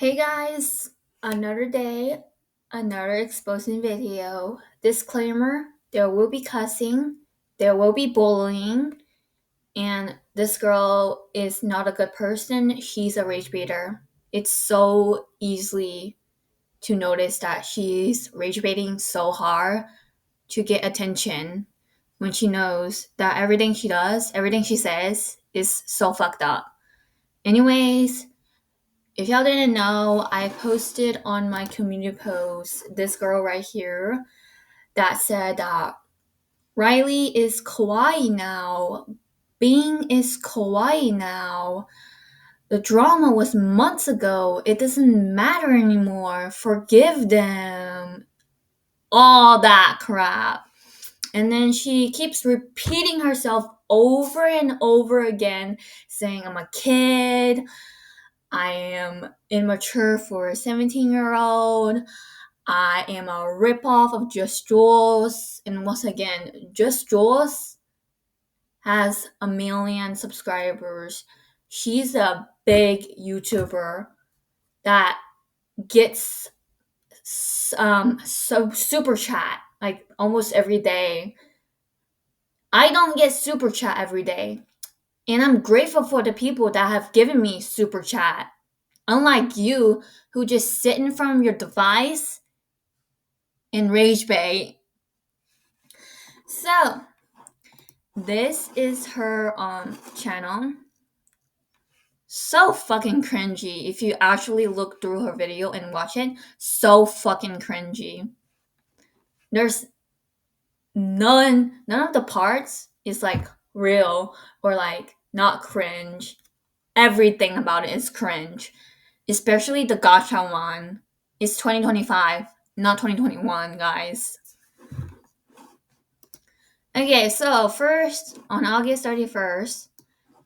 Hey guys, another day, another exposing video. Disclaimer, there will be cussing, there will be bullying, and this girl is not a good person. She's a rage baiter. It's so easily to notice that she's rage baiting so hard to get attention when she knows that everything she does, everything she says is so fucked up. Anyways, if y'all didn't know, I posted on my community post this girl right here that said that Rylee is kawaii now. Bing is kawaii now. The drama was months ago. It doesn't matter anymore. Forgive them. All that crap. And then she keeps repeating herself over and over again, saying, I'm a kid. I am immature for a 17-year-old. I am a ripoff of Just Jules. And once again, Just Jules has 1 million subscribers. She's a big YouTuber that gets so super chat like almost every day. I don't get super chat every day. And I'm grateful for the people that have given me super chat. Unlike you, who just sit in front of your device and rage bait. So, this is her channel. So fucking cringy. If you actually look through her video and watch it, so fucking cringy. There's none of the parts is like real or like not cringe. Everything about it is cringe. Especially the gacha one. It's 2025, not 2021, guys. Okay, so first, on August 31st,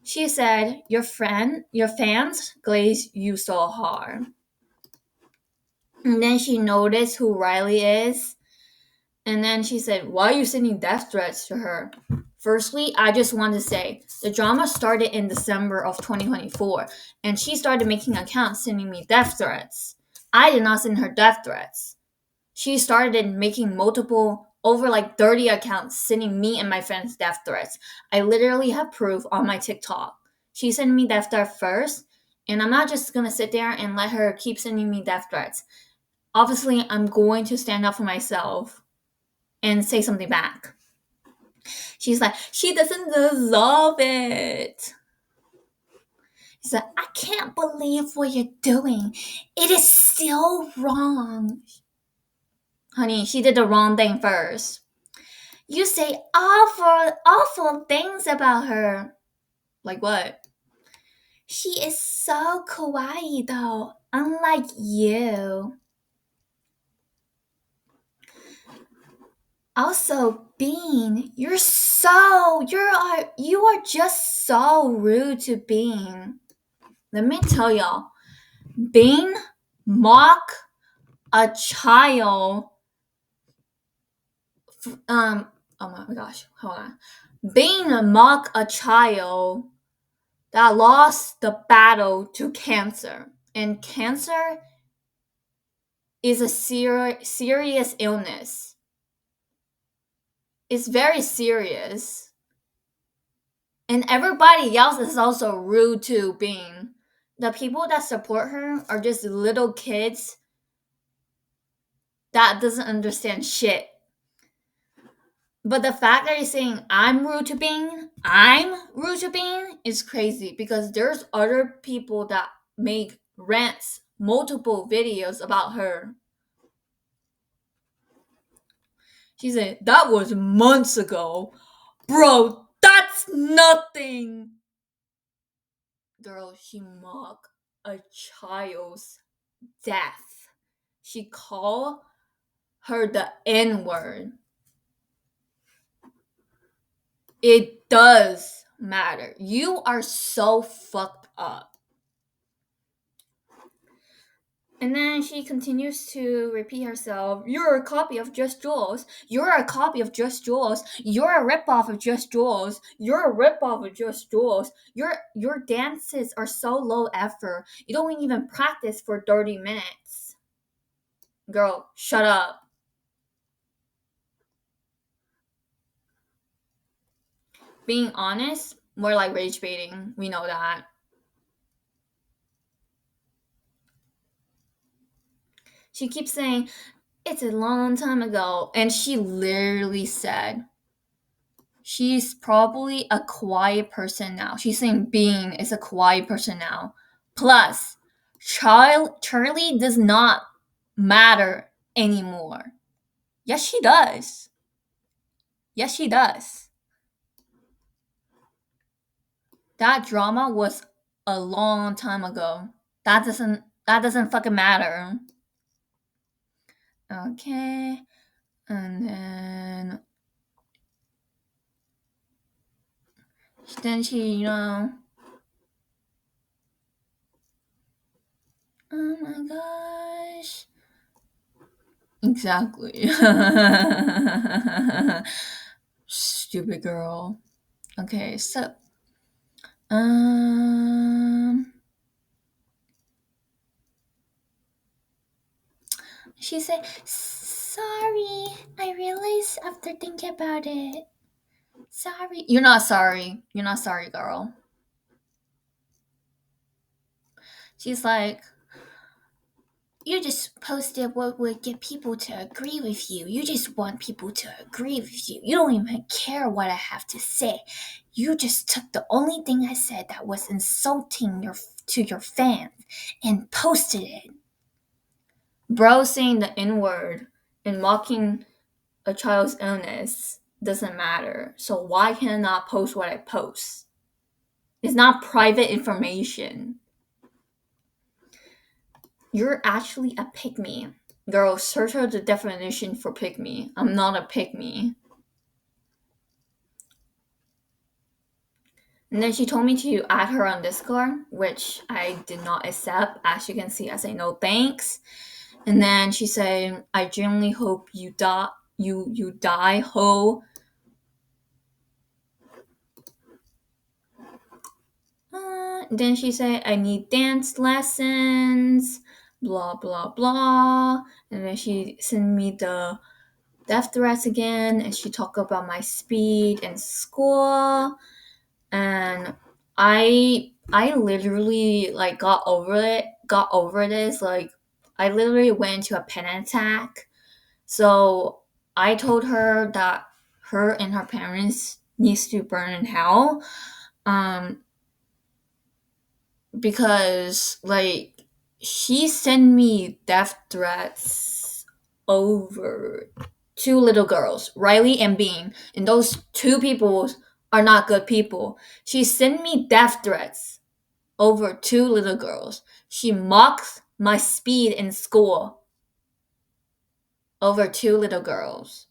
she said, your fans glaze you so hard. And then she noticed who Rylee is. And then she said, why are you sending death threats to her? Firstly, I just want to say, the drama started in December of 2024. And she started making accounts sending me death threats. I did not send her death threats. She started making multiple, over like 30 accounts, sending me and my friends death threats. I literally have proof on my TikTok. She sent me death threat first, and I'm not just gonna sit there and let her keep sending me death threats. Obviously, I'm going to stand up for myself and say something back. She's like, she doesn't deserve it. She's like, I can't believe what you're doing. It is still wrong. Honey, she did the wrong thing first. You say awful things about her. Like what? She is so kawaii though, unlike you. Also, Bean, you are just so rude to Bean. Let me tell y'all, Bean mock a child. Oh my gosh, hold on. Bean mock a child that lost the battle to cancer. And cancer is a serious illness. It's very serious. And everybody else is also rude to Bean. The people that support her are just little kids that doesn't understand shit. But the fact that you're saying I'm rude to Bean is crazy because there's other people that make rants, multiple videos about her. She said, that was months ago. Bro, that's nothing. Girl, she mocked a child's death. She called her the N-word. It does matter. You are so fucked up. And then she continues to repeat herself. You're a copy of Just Jules. You're a copy of Just Jules. You're a ripoff of Just Jules. You're a ripoff of Just Jules. Your dances are so low effort. You don't even practice for 30 minutes. Girl, shut up. Being honest, more like rage baiting. We know that. She keeps saying, it's a long time ago. And she literally said, she's probably a quiet person now. She's saying Bean is a quiet person now. Plus, Charlie does not matter anymore. Yes, she does. Yes, she does. That drama was a long time ago. That doesn't fucking matter. Okay. And then she, oh my gosh. Exactly. Stupid girl. Okay, so um she said, sorry, I realized after thinking about it. Sorry. You're not sorry. You're not sorry, girl. She's like, you just posted what would get people to agree with you. You just want people to agree with you. You don't even care what I have to say. You just took the only thing I said that was insulting to your fans and posted it. Bro saying the N word and mocking a child's illness doesn't matter. So why can I not post what I post? It's not private information. You're actually a pick me. Girl, search out the definition for pick me. I'm not a pick me. And then she told me to add her on Discord, which I did not accept. As you can see, I say no thanks. And then she said, I genuinely hope you die, you die, ho. Then she said, I need dance lessons, blah, blah, blah. And then she sent me the death threats again, and she talked about my speed in school. And I literally like got over this. Like, I literally went into a panic attack. So I told her that her and her parents needs to burn in hell. Um, because like she sent me death threats over two little girls, Rylee and Bean, and those two people are not good people. She sent me death threats over two little girls. She mocked my speed in school over two little girls.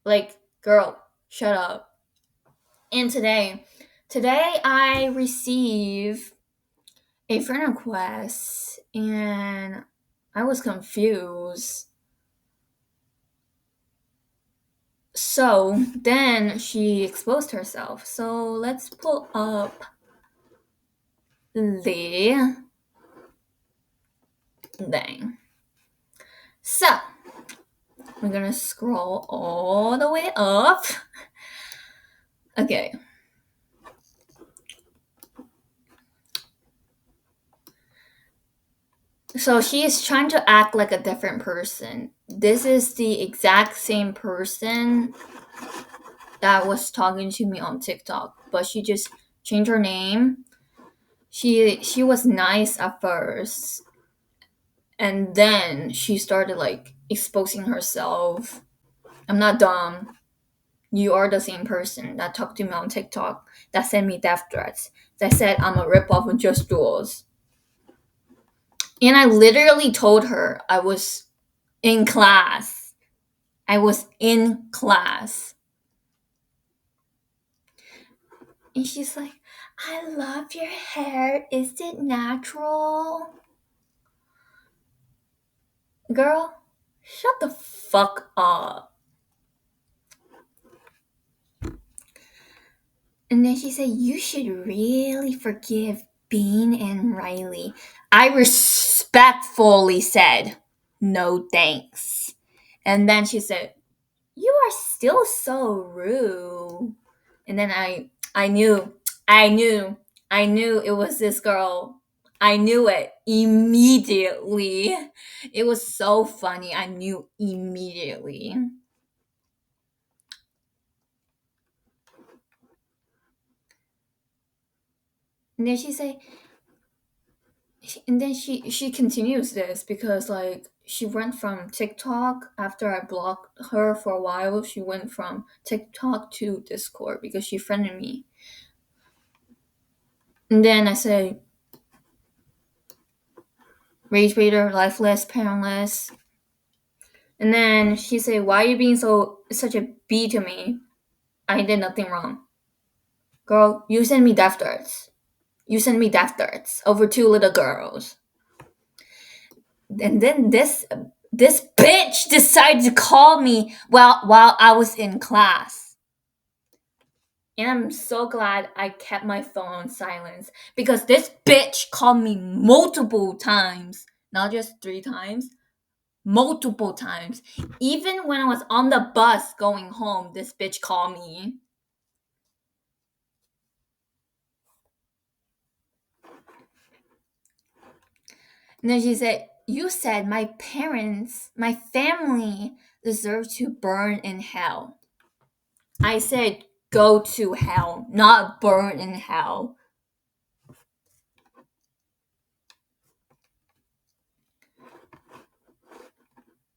Like, girl, shut up. And today I receive a friend request and I was confused. So then she exposed herself. So let's pull up the thing. So we're gonna scroll all the way up. Okay. So she is trying to act like a different person. This is the exact same person that was talking to me on TikTok, but she just changed her name. She was nice at first, and then she started like exposing herself. I'm not dumb. You are the same person that talked to me on TikTok, that sent me death threats, that said I'm a ripoff of Just Jules. And I literally told her I was in class. I was in class. And she's like, I love your hair. Is it natural? Girl, shut the fuck up. And then she said, you should really forgive Bean and Rylee. I respectfully said, no thanks. And then she said, you are still so rude. And then I knew, I knew, I knew it was this girl. I knew it immediately. It was so funny. I knew immediately. And then she said, and then she continues this because like she went from TikTok after I blocked her for a while. She went from TikTok to Discord because she friended me. And then I said, Ragebaiter, lifeless, parentless. And then she said, why are you being such a B to me? I did nothing wrong. Girl, you send me death threats. You send me death threats over two little girls. And then this bitch decided to call me while I was in class. And I'm so glad I kept my phone on silence because this bitch called me multiple times, not just 3 times, multiple times. Even when I was on the bus going home, this bitch called me. And then she said, you said my parents, my family deserve to burn in hell. I said, go to hell, not burn in hell.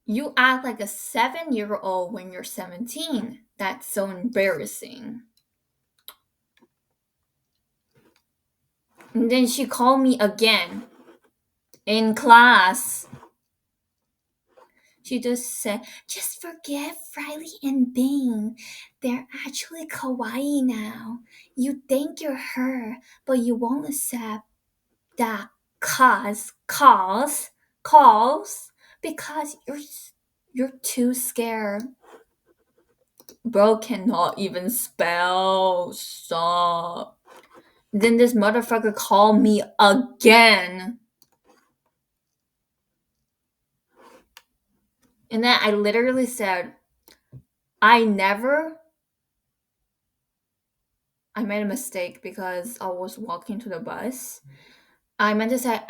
You act like a 7-year-old when you're 17. That's so embarrassing. And then she called me again in class. She just said, just forget Rylee and Bing. They're actually kawaii now. You think you're her, but you won't accept that calls because you're too scared. Bro cannot even spell. Stop. Then this motherfucker called me again. And then I literally said, I made a mistake because I was walking to the bus. I meant to say,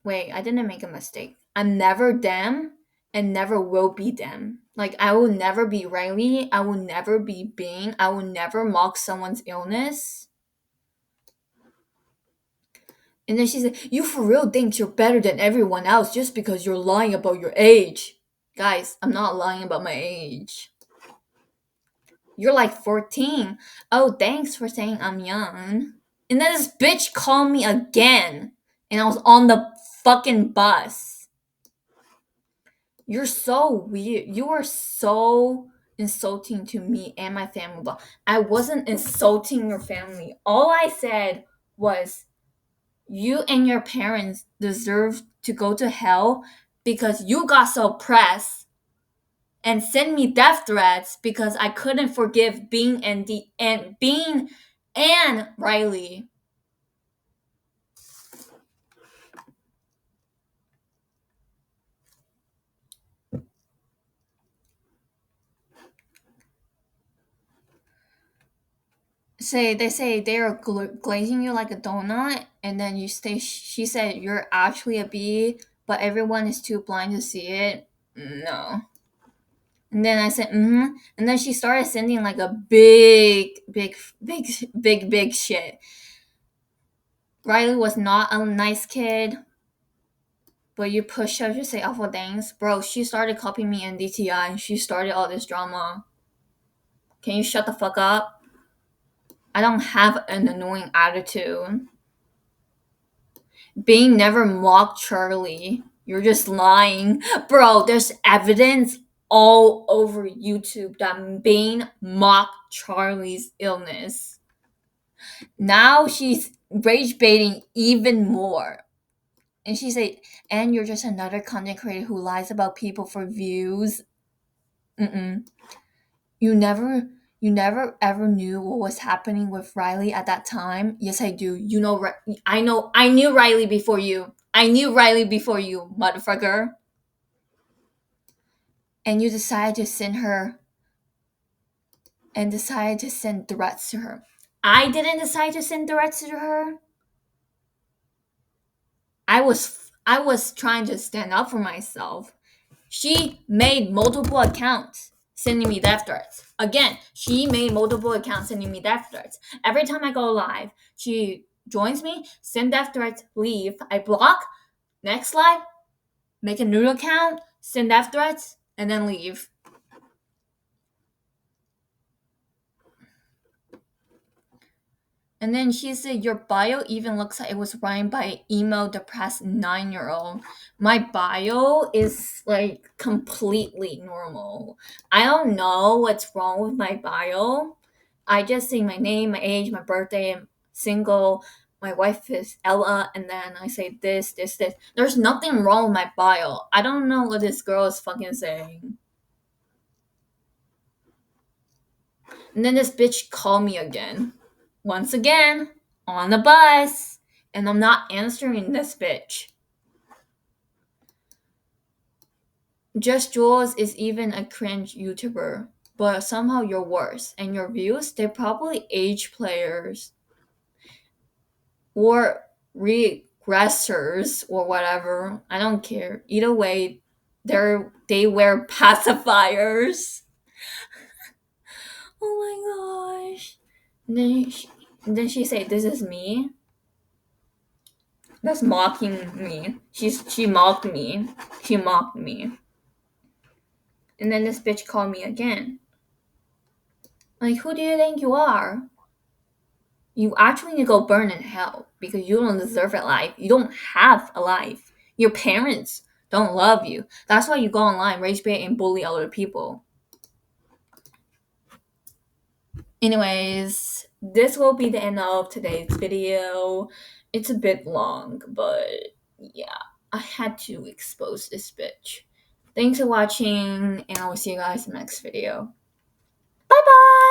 wait, I didn't make a mistake. I'm never them and never will be them. Like, I will never be Rylee. I will never be Bing. I will never mock someone's illness. And then she said, you for real think you're better than everyone else just because you're lying about your age. Guys, I'm not lying about my age. You're like 14. Oh, thanks for saying I'm young. And then this bitch called me again. And I was on the fucking bus. You're so weird. You are so insulting to me and my family. But I wasn't insulting your family. All I said was, you and your parents deserve to go to hell because you got so pressed and sent me death threats because I couldn't forgive Bean and Rylee. They say they're glazing you like a donut, and then you stay. She said you're actually a bee, but everyone is too blind to see it. No. And then I said, mm-hmm. And then she started sending like a big shit. Rylee was not a nice kid, but you push her to say awful things. Bro, she started copying me in DTI and she started all this drama. Can you shut the fuck up? I don't have an annoying attitude. Bing never mocked Charlie. You're just lying. Bro, there's evidence all over YouTube that Bing mocked Charlie's illness. Now she's rage baiting even more. And she said, and you're just another content creator who lies about people for views. Mm-mm. You never ever knew what was happening with Rylee at that time. Yes, I do. You know, I knew Rylee before you. I knew Rylee before you, motherfucker. And you decided to send her and decided to send threats to her. I didn't decide to send threats to her. I was trying to stand up for myself. She made multiple accounts sending me death threats. Again, she made multiple accounts sending me death threats. Every time I go live, she joins me, send death threats, leave. I block, next live, make a new account, send death threats, and then leave. And then she said, your bio even looks like it was written by an emo, depressed 9-year-old. My bio is like completely normal. I don't know what's wrong with my bio. I just say my name, my age, my birthday, I'm single, my wife is Ella, and then I say this, this, this. There's nothing wrong with my bio. I don't know what this girl is fucking saying. And then this bitch called me again. Once again, on the bus. And I'm not answering this bitch. Just Jules is even a cringe YouTuber, but somehow you're worse. And your views, they're probably age players or regressors or whatever. I don't care. Either way, they wear pacifiers. Oh my gosh. And then she said, "This is me." That's mocking me. She mocked me. She mocked me. And then this bitch called me again. Like, who do you think you are? You actually need to go burn in hell because you don't deserve a life. You don't have a life. Your parents don't love you. That's why you go online, rage bait, and bully other people. Anyways, this will be the end of today's video. It's a bit long, but yeah, I had to expose this bitch. Thanks for watching, and I will see you guys in the next video. Bye bye!